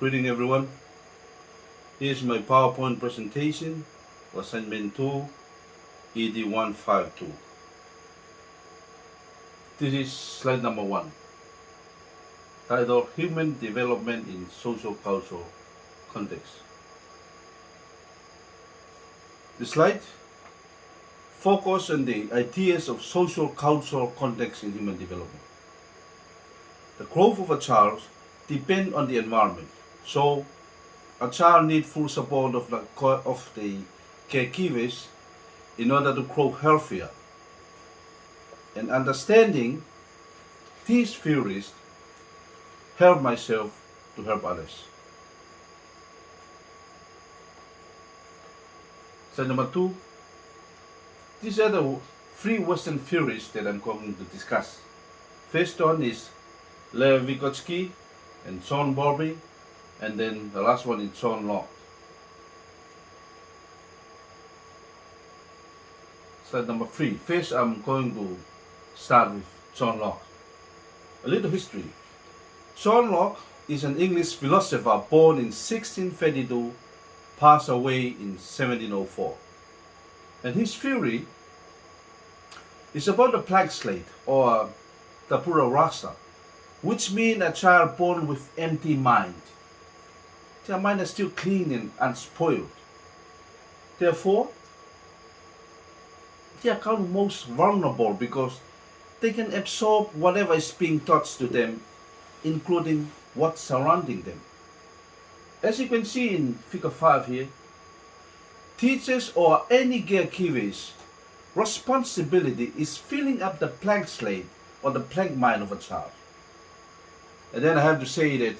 Greeting everyone. Here's my PowerPoint presentation for assignment 2 ED152. This is slide number 1, titled Human Development in Socio-Cultural Context. The slide focuses on the ideas of social-cultural context in human development. The growth of a child depends on the environment, so a child needs full support of the caregivers in order to grow healthier. And understanding these theories help myself to help others. Slide number 2. These are the 3 Western theories that I'm going to discuss. First one is Lev Vygotsky and John Bowlby, and then the last one is John Locke. Slide number 3. First, I'm going to start with John Locke. A little history. John Locke is an English philosopher born in 1632, passed away in 1704. And his theory is about the blank slate, or tabula rasa, which means a child born with empty mind. Their mind is still clean and unspoiled. Therefore, they are counted most vulnerable because they can absorb whatever is being taught to them, including what's surrounding them. As you can see in figure 5 here, teachers or any caregiver's responsibility is filling up the blank slate or the blank mind of a child. And then I have to say that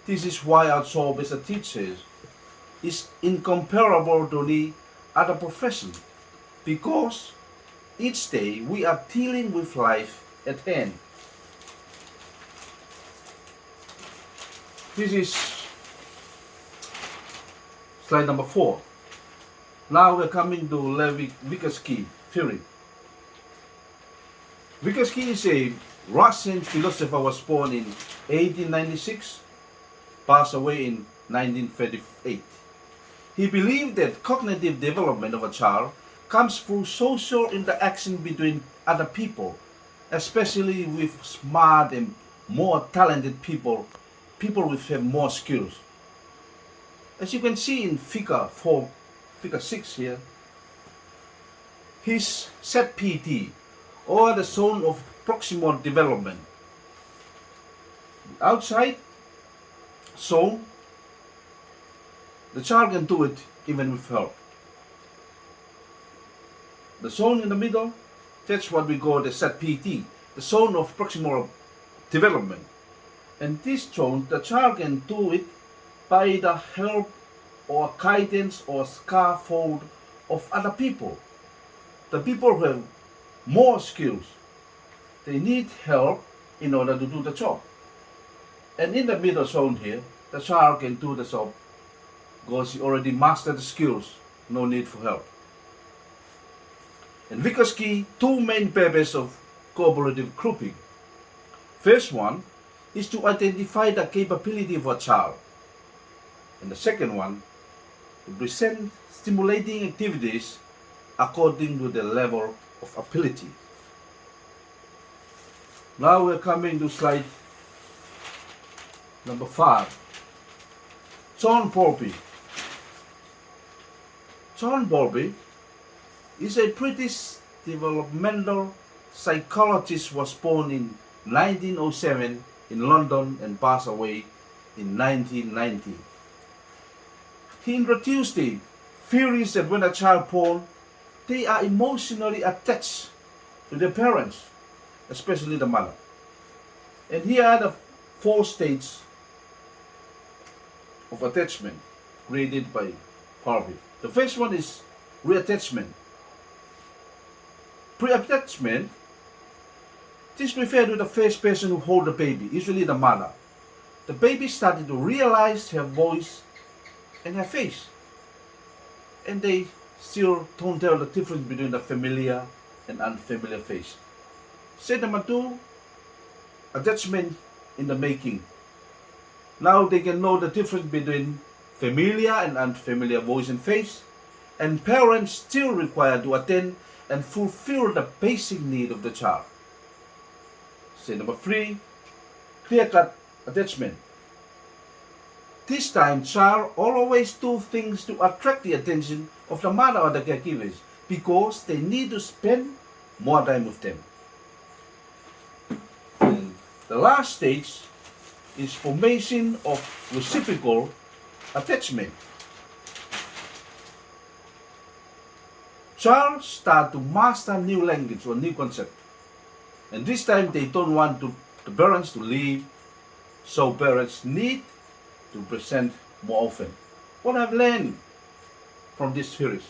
this is why our job as a teacher is incomparable to the other profession, because each day we are dealing with life at hand. This is slide number 4. Now we're coming to Lev Vygotsky theory. Vygotsky is a Russian philosopher, was born in 1896, passed away in 1938. He believed that cognitive development of a child comes through social interaction between other people, especially with smart and more talented people with more skills. As you can see in figure 6 here, his ZPD, or the zone of proximal development. Outside zone, the child can do it even with help. The zone in the middle, that's what we call the ZPT, the zone of proximal development. And this zone, the child can do it by the help or guidance or scaffold of other people. The people who have more skills, they need help in order to do the job. And in the middle zone here, the child can do the job because he already mastered the skills, no need for help. In Vygotsky, 2 main purposes of cooperative grouping. First one is to identify the capability of a child. And the second one, to present stimulating activities according to the level of ability. Now we're coming to slide number 5. John Bowlby. John Bowlby is a British developmental psychologist, was born in 1907 in London and passed away in 1990. He introduced the theories that when a child born, they are emotionally attached to their parents, especially the mother. And here are the 4 stages of attachment created by Bowlby. The first one is reattachment. Pre-attachment, this refers to the first person who holds the baby, usually the mother. The baby started to realize her voice and her face, and they still don't tell the difference between the familiar and unfamiliar face. Step number 2, attachment in the making. Now they can know the difference between familiar and unfamiliar voice and face, and parents still required to attend and fulfill the basic need of the child. Say number 3, clear-cut attachment. This time, child always do things to attract the attention of the mother or the caregivers because they need to spend more time with them. And the last stage is formation of reciprocal attachment. Child start to master new language or new concept. And this time they don't want the parents to leave, so parents need to present more often. What I've learned from this series,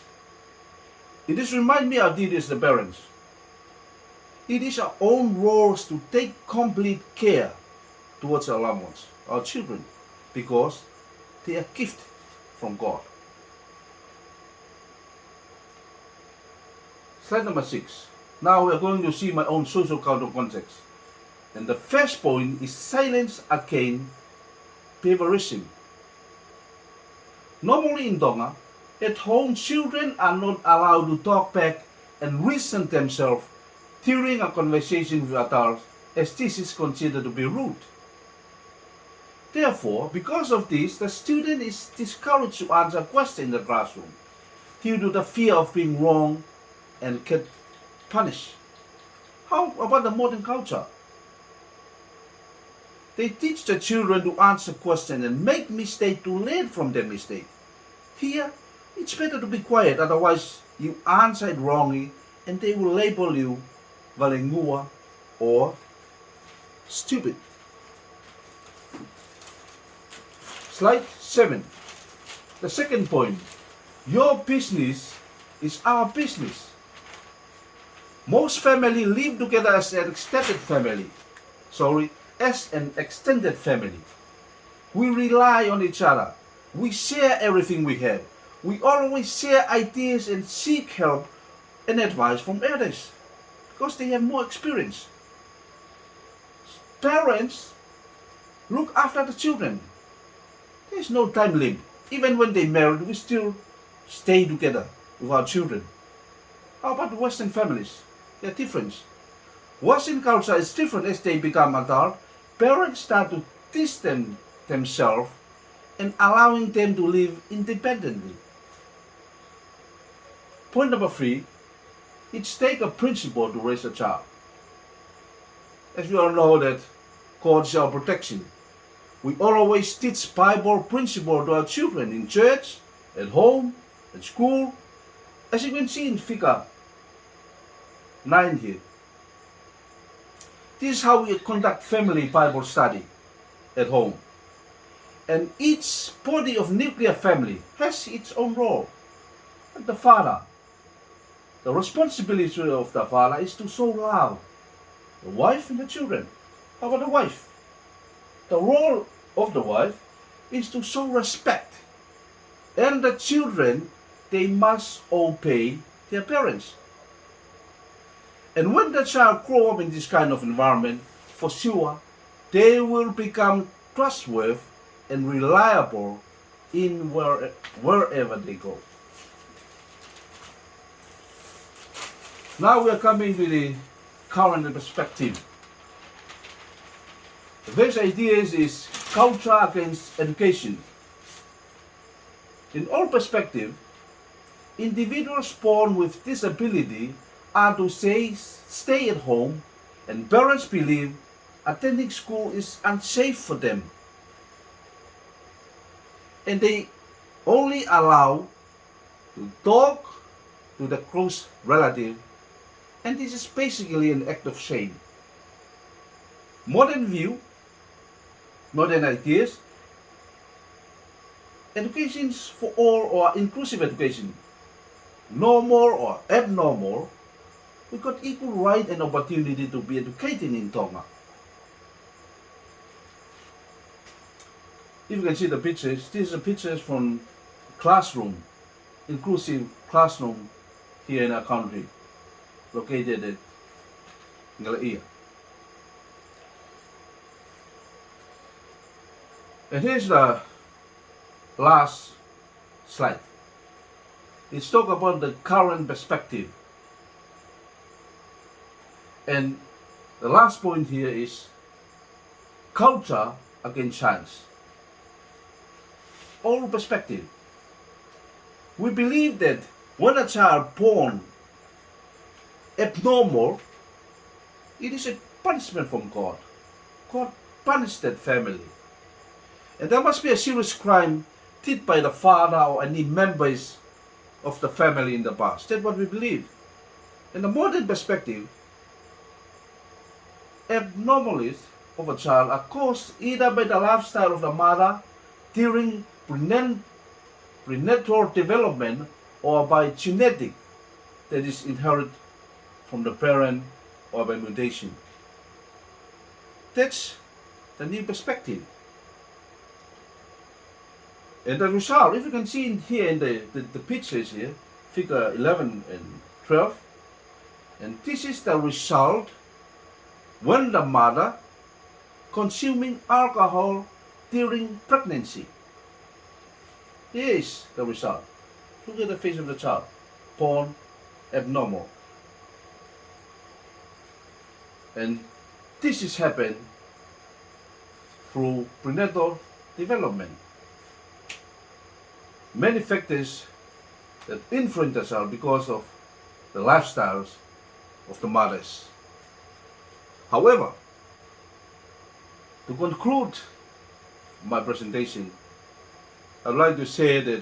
it is remind me of duty as the parents. It is our own roles to take complete care towards our loved ones, our children, because they are a gift from God. Slide number 6. Now we are going to see my own social cultural context. And the first point is silence against favorism. Normally in Tonga, at home children are not allowed to talk back and reason themselves during a conversation with adults, as this is considered to be rude. Therefore, because of this, the student is discouraged to answer questions in the classroom due to the fear of being wrong and get punished. How about the modern culture? They teach the children to answer questions and make mistakes to learn from their mistake. Here, it's better to be quiet, otherwise you answer it wrongly and they will label you valengua or stupid. Slide 7. The second point, your business is our business. Most families live together as an extended family. As an extended family. We rely on each other. We share everything we have. We always share ideas and seek help and advice from others because they have more experience. Parents look after the children. There's no time limit. Even when they marry, we still stay together with our children. How about the Western families? They're different. Western culture is different as they become adult. Parents start to teach themselves and allowing them to live independently. Point number 3, it's take a principle to raise a child. As we all know that God is our protection. We always teach Bible principle to our children in church, at home, at school. As you can see in figure 9 here. This is how we conduct family Bible study at home. And each body of nuclear family has its own role. And the father, the responsibility of the father is to show love. The wife and the children. How about the wife? The role of the wife is to show respect. And the children, they must obey their parents. And when the child grow up in this kind of environment, for sure, they will become trustworthy and reliable in wherever they go. Now we are coming to the current perspective. The first idea is culture against education. In all perspective, individuals born with disability are to stay at home, and parents believe attending school is unsafe for them. And they only allow to talk to the close relative, and this is basically an act of shame. Modern view, modern ideas, education is for all or inclusive education, normal or abnormal, we got equal right and opportunity to be educated in Tonga. If you can see the pictures, these are pictures from classroom, inclusive classroom here in our country, located at Ngalaia. And here's the last slide. It's talk about the current perspective. And the last point here is culture against science. All perspective. We believe that when a child born abnormal, it is a punishment from God. God punished that family. And there must be a serious crime did by the father or any members of the family in the past. That's what we believe. In the modern perspective, abnormalities of a child are caused either by the lifestyle of the mother during prenatal development or by genetic that is inherited from the parent or by mutation. That's the new perspective. And the result, if you can see in here in the pictures here, figure 11 and 12, and this is the result when the mother consuming alcohol during pregnancy. Here is the result. Look at the face of the child, born abnormal. And this is happened through prenatal development. Many factors that influence the child because of the lifestyles of the mothers. However, to conclude my presentation, I'd like to say that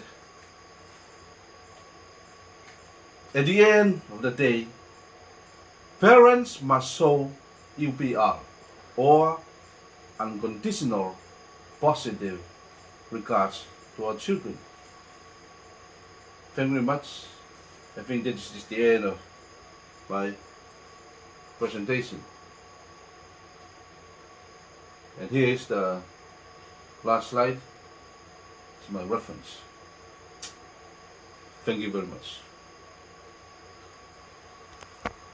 at the end of the day, parents must show UPR or unconditional positive regards to our children. Thank you very much. I think this is the end of my presentation. And here is the last slide. It's my reference. Thank you very much.